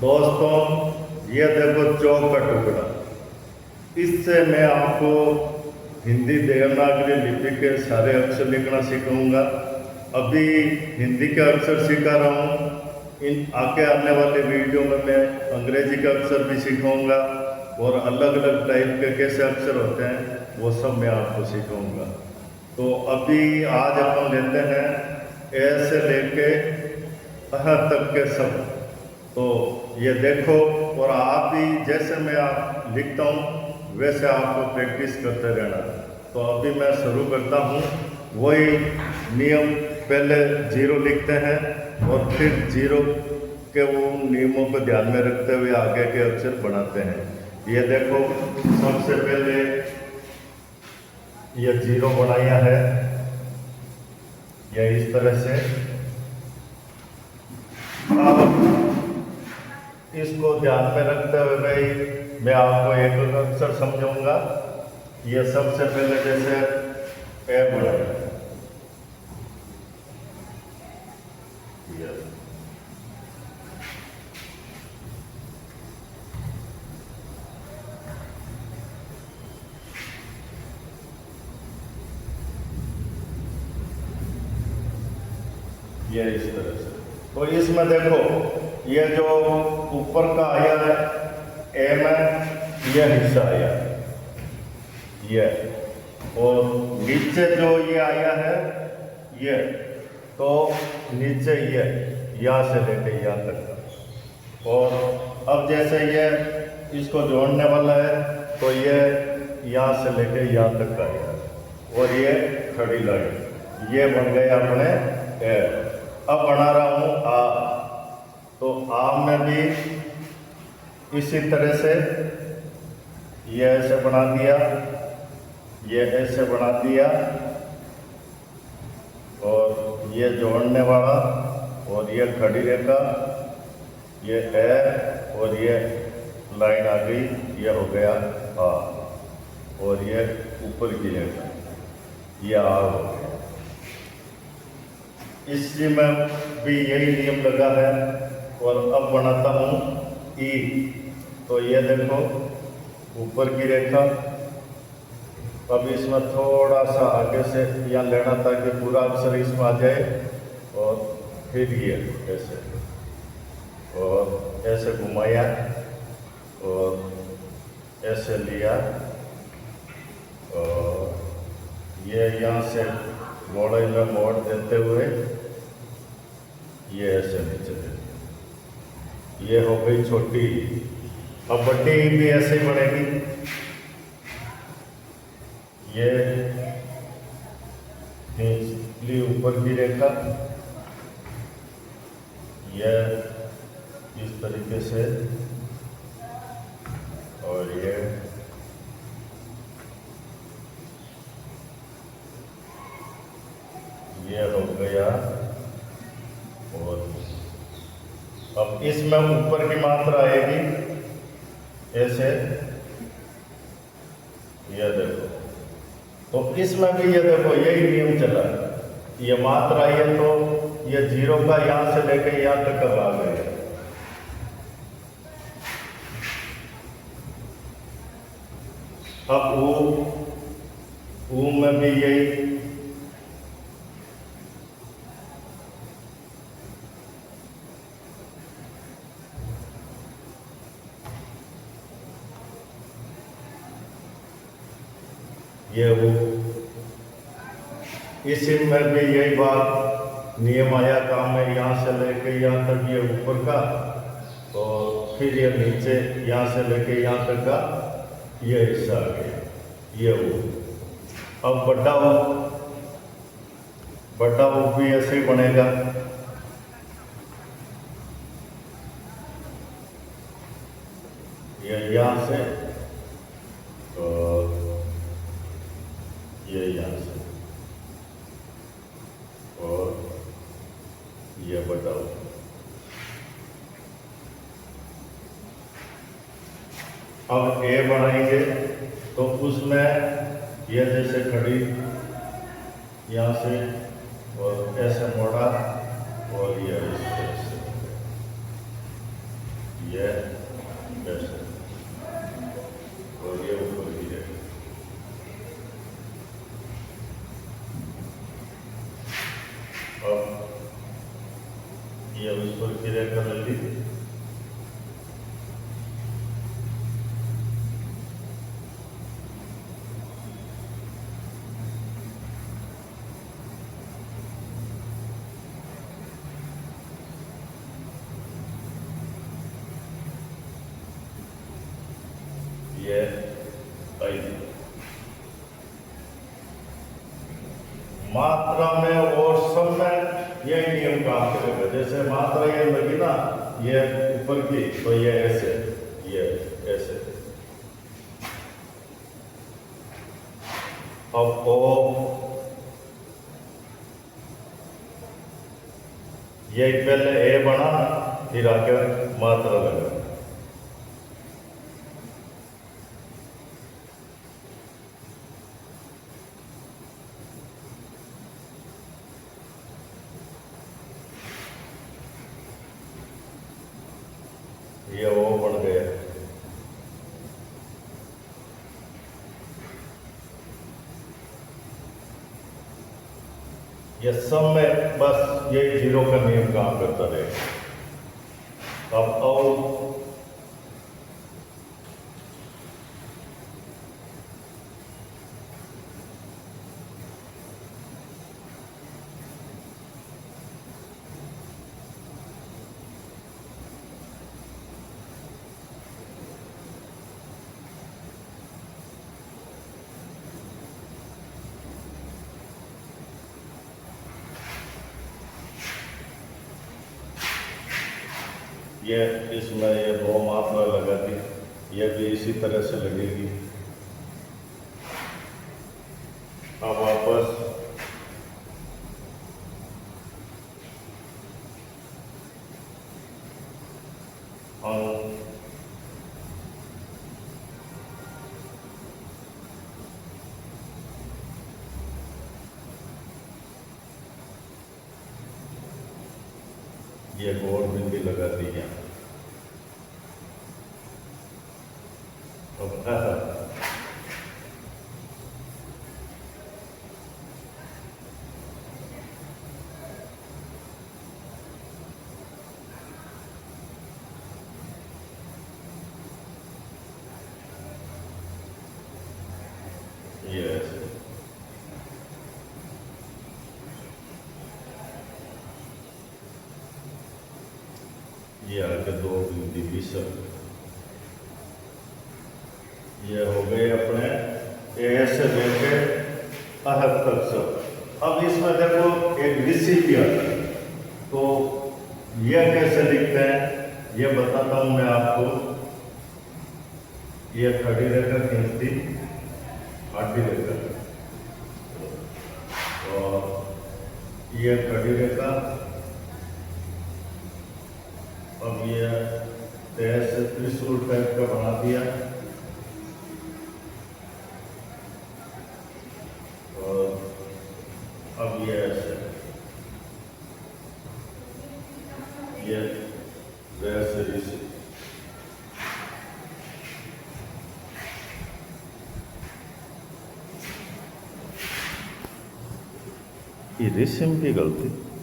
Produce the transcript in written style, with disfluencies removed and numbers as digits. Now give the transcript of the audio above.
दोस्तों, ये देखो चौक का टुकड़ा। इससे मैं आपको हिंदी देवनागरी लिपि के सारे अक्षर लिखना सिखाऊंगा। अभी हिंदी के अक्षर सिखा रहा हूँ। इन आगे आने वाले वीडियो में मैं अंग्रेजी के अक्षर भी सिखाऊंगा और अलग अलग टाइप के कैसे अक्षर होते हैं वो सब मैं आपको सिखाऊंगा। तो अभी आज अपन लेते हैं ए से लेके अह तक के सब। तो ये देखो, और आप भी जैसे मैं आप लिखता हूँ वैसे आपको प्रैक्टिस करते रहना। तो अभी मैं शुरू करता हूँ। वही नियम, पहले जीरो लिखते हैं और फिर जीरो के वो नियमों को ध्यान में रखते हुए आगे के अक्षर बनाते हैं। ये देखो, सबसे पहले ये जीरो बनाया है, ये इस तरह से। अब इसको ध्यान में रखते हुए भाई मैं आपको एक अक्षर समझाऊंगा। ये सबसे पहले जैसे ए बनाया, ये इस तरह से। तो इसमें देखो, ये जो ऊपर का आया है ए में, यह हिस्सा आया ये, और नीचे जो ये आया है ये, तो नीचे ये यहाँ से लेके यहाँ तक का। और अब जैसे ये इसको जोड़ने वाला है तो ये यहाँ से लेके यहाँ तक का आया, और ये खड़ी लाइन, ये बन गए अपने ए। अब बना रहा हूँ आ। तो आ में भी इसी तरह से ये ऐसे बना दिया, ये ऐसे बना दिया, और ये जोड़ने वाला, और ये खड़ी रेखा, ये ए, और ये लाइन आ गई, ये हो गया आ, और ये ऊपर की रेखा, ये आ हो गया। इसलिए मैं भी यही नियम लगा है। और अब बनाता हूँ ई। तो ये देखो, ऊपर की रेखा, अब इसमें थोड़ा सा आगे से यहाँ लेना ताकि पूरा अक्षर इसमें आ जाए, और फिर ये ऐसे, और ऐसे घुमाया, और ऐसे लिया, और ये यहाँ से मोड़े में मोड़ देते हुए ये ऐसे नीचे देते। ये हो गई छोटी। अब बड़ी भी ऐसे ही बनेगी। ये निचली ऊपर की रेखा, ये इस तरीके से, और ये हो गया। और अब इसमें ऊपर की मात्रा आएगी ऐसे, ये देखो। तो इसमें भी ये देखो, यही नियम चला है। ये मात्रा आई है तो ये जीरो का यहां से लेकर यहां तक का भाग है। अब ऊ में भी यही, ये वो, इसी में भी यही बात नियम आया काम है। यहाँ से लेके यहाँ तक ये ऊपर का, और फिर ये नीचे यहाँ से लेके यहाँ तक का ये हिस्सा आ गया, ये वो। अब बड़ा वो भी ऐसे ही बनेगा। ये यहाँ से, और ये यहाँ से, और ये बताओ। अब ए बनाएंगे तो उसमें ये जैसे खड़ी यहाँ से, और ऐसे मोड़ा, और ये इस तरह से, ये ऐसे और ये ऊपर की है। अब ये उस पर की रेखा कर लीजिए। ये आई मात्रा में और सब में यही नियम काम करेगा। जैसे मात्रा ये लगी ना, ये ऊपर की, तो ये ऐसे, ये ऐसे। अब ओ ये पहले ए बना, फिर आकर मात्रा लगा। ये वो बन गया। ये सब में बस ये जीरो का नियम काम करता रहेगा। अब और ये इसमें ये दो मात्रा लगा दी, ये भी इसी तरह से लगेगी। अब वापस हम ये गोल बिंदी लगा दी है। अब ये ऐसे ये आगे दो बिंदी विषम, ये हो गए अपने ए से लेके अह तक सब। अब इसमें देखो एक ऋषि भी आता है, तो ये कैसे लिखते हैं ये बताता हूं मैं आपको। ये खड़ी रेखा खींचती, आधी रेखा, और ये खड़ी रेखा। अब ये ऐसे त्रिशूल टाइप का बना दिया, और अब ये ऐसे, ये वैसे ऋषि। ये ऋषि की गलती।